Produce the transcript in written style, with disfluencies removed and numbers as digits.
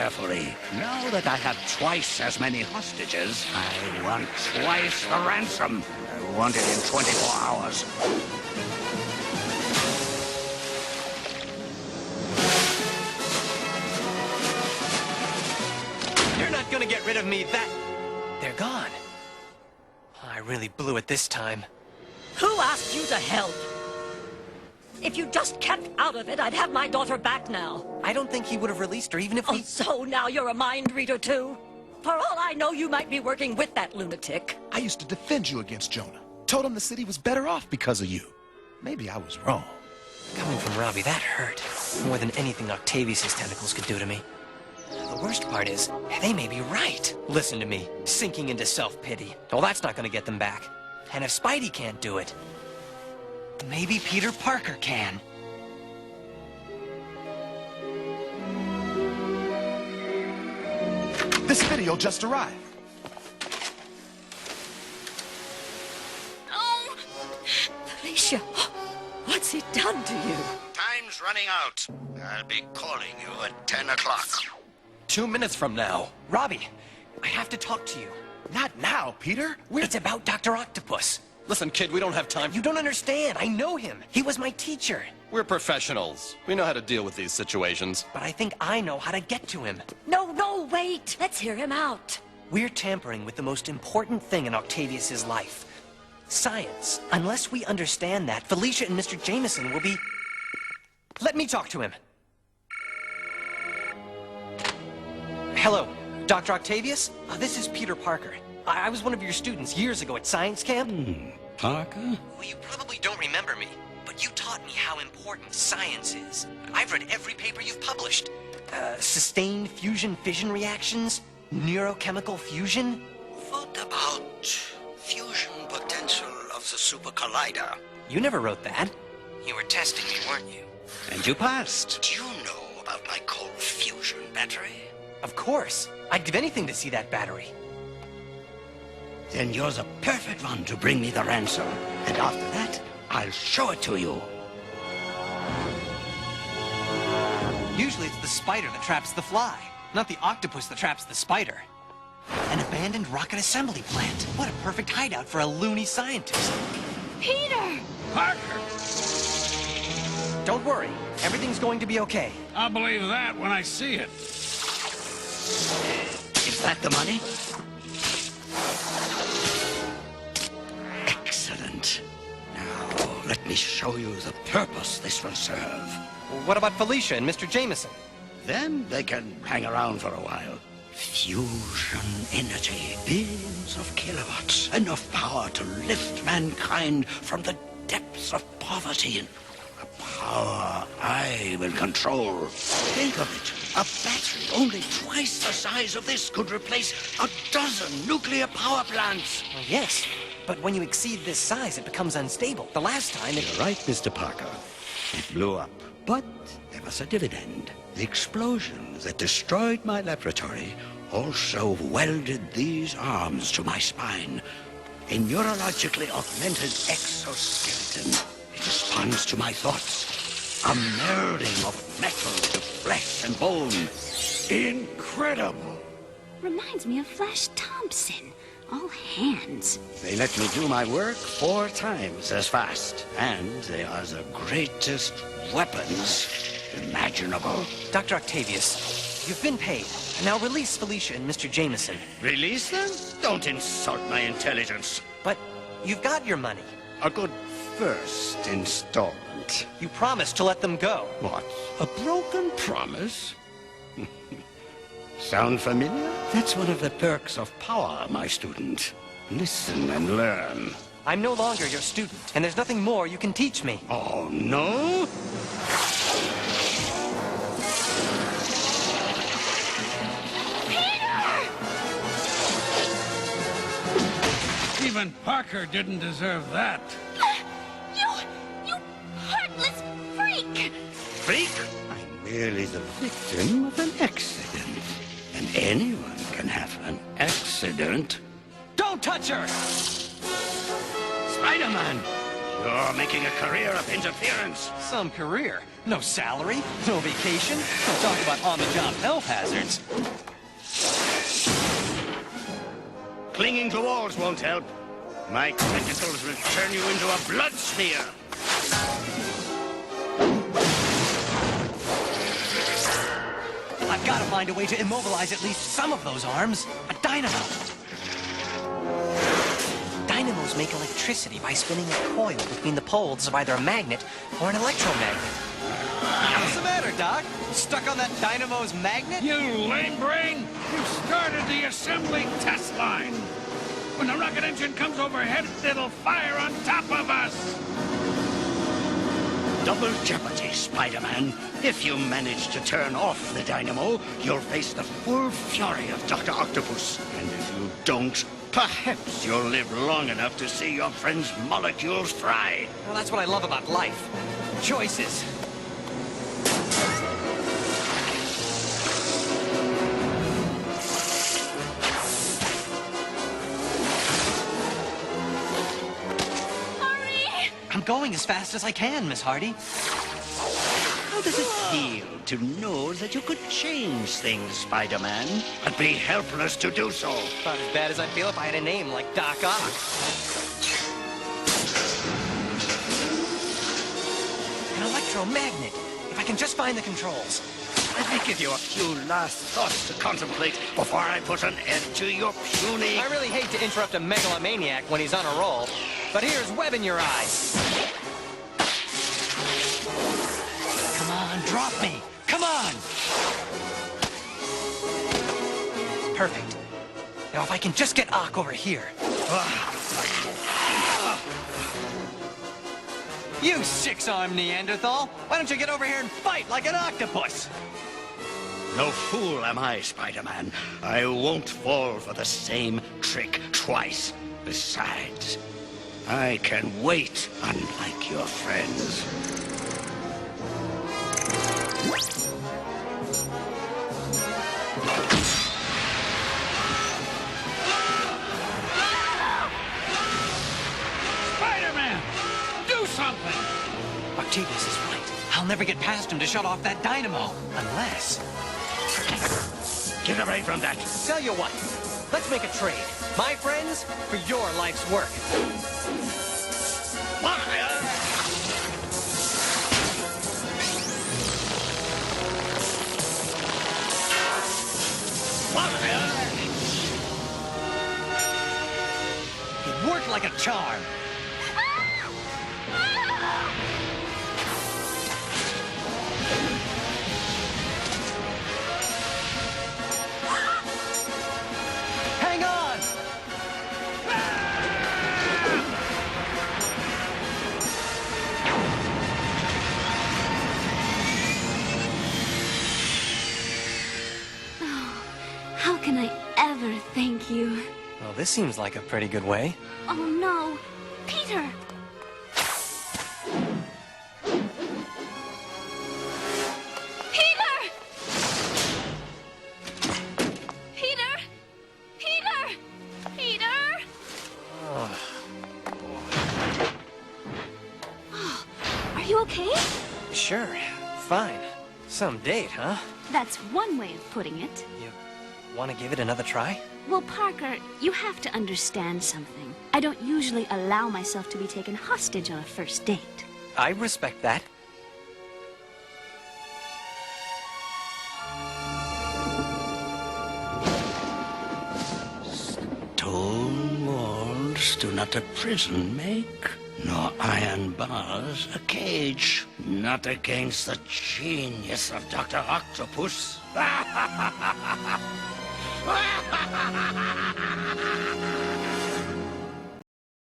carefully. Now that I have twice as many hostages, I want twice the ransom. I want it in 24 hours. You're not gonna get rid of me that... They're gone. I really blew it this time. Who asked you to help? If you just kept out of it, I'd have my daughter back now. I don't think he would have released her even if Oh, we... so now you're a mind reader too? For all I know, you might be working with that lunatic. I used to defend you against Jonah. Told him the city was better off because of you. Maybe I was wrong. Coming from Robbie, that hurt. More than anything Octavius' tentacles could do to me. The worst part is, they may be right. Listen to me, sinking into self-pity. Well, that's not gonna get them back. And if Spidey can't do it, maybe Peter Parker can. This video just arrived. Oh! Felicia, what's he done to you? Time's running out. I'll be calling you at 10 o'clock. 2 minutes from now. Robbie, I have to talk to you. Not now, Peter. It's about Doctor Octopus. Listen, kid, we don't have time. You don't understand. I know him. He was my teacher. We're professionals. We know how to deal with these situations. But I think I know how to get to him. No, wait. Let's hear him out. We're tampering with the most important thing in Octavius' life. Science. Unless we understand that, Felicia and Mr. Jameson will be... Let me talk to him. Hello, Dr. Octavius? This is Peter Parker. I was one of your students years ago at science camp. Parker? Well, you probably don't remember me, but you taught me how important science is. I've read every paper you've published. Sustained fusion-fission reactions, neurochemical fusion. What about fusion potential of the super collider? You never wrote that. You were testing me, weren't you? And you passed. Do you know about my cold fusion battery? Of course. I'd give anything to see that battery. Then you're the perfect one to bring me the ransom. And after that, I'll show it to you. Usually it's the spider that traps the fly, not the octopus that traps the spider. An abandoned rocket assembly plant. What a perfect hideout for a loony scientist. Peter! Parker! Don't worry. Everything's going to be okay. I'll believe that when I see it. Is that the money? Excellent. Now, let me show you the purpose this will serve. What about Felicia and Mr. Jameson? Then they can hang around for a while. Fusion energy, billions of kilowatts, enough power to lift mankind from the depths of poverty, and a power I will control. Think of it. A battery only twice the size of this could replace a dozen nuclear power plants. Well, yes, but when you exceed this size, it becomes unstable. The last time it... You're right, Mr. Parker. It blew up. But there was a dividend. The explosion that destroyed my laboratory also welded these arms to my spine. A neurologically augmented exoskeleton. It responds to my thoughts. A melding of metal to flesh and bone. Incredible. Reminds me of Flash Thompson. All hands. They let me do my work 4 times as fast. And they are the greatest weapons imaginable. Dr. Octavius, you've been paid. Now release Felicia and Mr. Jameson. Release them? Don't insult my intelligence. But you've got your money. A good first installment. You promised to let them go. What? A broken promise? Sound familiar? That's one of the perks of power, my student. Listen and learn. I'm no longer your student, and there's nothing more you can teach me. Oh, no? Even Parker didn't deserve that. You heartless freak! Freak? I'm merely the victim of an accident. And anyone can have an accident. Don't touch her! Spider-Man! You're making a career of interference. Some career. No salary, no vacation. Don't talk about on-the-job health hazards. Clinging to walls won't help. My tentacles will turn you into a blood smear. I've got to find a way to immobilize at least some of those arms. A dynamo. Dynamos make electricity by spinning a coil between the poles of either a magnet or an electromagnet. What's the matter, Doc? Stuck on that dynamo's magnet? You lame brain! You started the assembly test line! When the rocket engine comes overhead, it'll fire on top of us! Double jeopardy, Spider-Man. If you manage to turn off the dynamo, you'll face the full fury of Doctor Octopus. And if you don't, perhaps you'll live long enough to see your friend's molecules fry. Well, that's what I love about life. Choices. I'm going as fast as I can, Miss Hardy. How does it feel to know that you could change things, Spider-Man, but be helpless to do so? About as bad as I'd feel if I had a name like Doc Ock. An electromagnet. If I can just find the controls. Let me give you a few last thoughts to contemplate before I put an end to your puny... I really hate to interrupt a megalomaniac when he's on a roll, but here's web in your eyes. Come on, drop me. Come on. Perfect. Now, if I can just get Ock over here. You six-armed Neanderthal! Why don't you get over here and fight like an octopus? No fool am I, Spider-Man. I won't fall for the same trick twice. Besides, I can wait, unlike your friends. Spider-Man! Do something! Octavius is right. I'll never get past him to shut off that dynamo. Unless... Get away from that. Tell you what, let's make a trade. My friends for your life's work. It worked like a charm. Hang on! How can I ever thank you? Well, this seems like a pretty good way. Oh no, Peter! Peter! Peter! Peter! Peter! Oh, are you okay? Sure, fine. Some date, huh? That's one way of putting it. You want to give it another try? Well, Parker, you have to understand something. I don't usually allow myself to be taken hostage on a first date. I respect that. Stone walls do not a prison make, nor iron bars a cage. Not against the genius of Dr. Octopus.